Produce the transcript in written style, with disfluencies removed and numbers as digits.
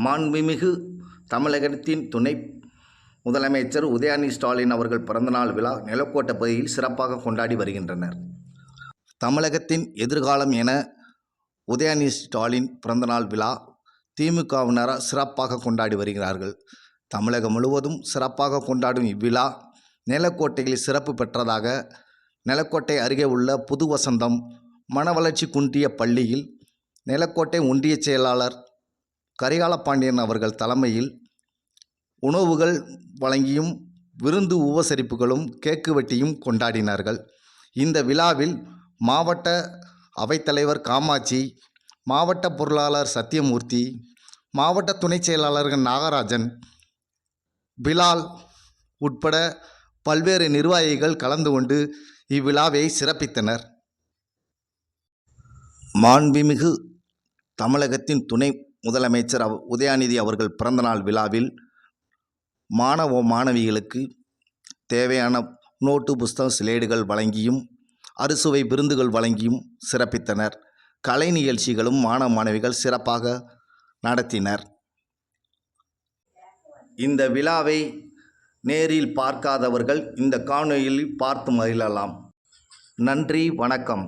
மாண்புமிகு தமிழகத்தின் துணை முதலமைச்சர் உதயநிதி ஸ்டாலின் அவர்கள் பிறந்தநாள் விழா நிலக்கோட்டை பகுதியில் சிறப்பாக கொண்டாடி வருகின்றனர். தமிழகத்தின் எதிர்காலம் என உதயநிதி ஸ்டாலின் பிறந்தநாள் விழா திமுகவினரால் சிறப்பாக கொண்டாடி வருகிறார்கள். தமிழகம் முழுவதும் சிறப்பாக கொண்டாடும் இவ்விழா நிலக்கோட்டையில் சிறப்பு பெற்றதாக நிலக்கோட்டை அருகே உள்ள புது வசந்தம் மனவளர்ச்சி குன்றிய பள்ளியில் நிலக்கோட்டை ஒன்றிய செயலாளர் கரிகாலபாண்டியன் அவர்கள் தலைமையில் உணவுகள் வழங்கியும் விருந்து உபசரிப்புகளும் கேக்கு வெட்டியும் கொண்டாடினார்கள். இந்த விழாவில் மாவட்ட அவைத்தலைவர் காமாட்சி, மாவட்ட பொருளாளர் சத்தியமூர்த்தி, மாவட்ட துணை செயலாளர்கள் நாகராஜன், பிலால் உட்பட பல்வேறு நிர்வாகிகள் கலந்து கொண்டு இவ்விழாவை சிறப்பித்தனர். மாண்புமிகு தமிழகத்தின் துணை முதலமைச்சர் உதயநிதி அவர்கள் பிறந்தநாள் விழாவில் மாணவ மாணவிகளுக்கு தேவையான நோட்டு புஸ்தகம் சிலேடுகள் வழங்கியும் அறுசுவை விருந்துகள் வழங்கியும் சிறப்பித்தனர். கலை நிகழ்ச்சிகளும் மாணவ மாணவிகள் சிறப்பாக நடத்தினர். இந்த விழாவை நேரில் பார்க்காதவர்கள் இந்த காணொளியில் பார்த்து மகிழலாம். நன்றி, வணக்கம்.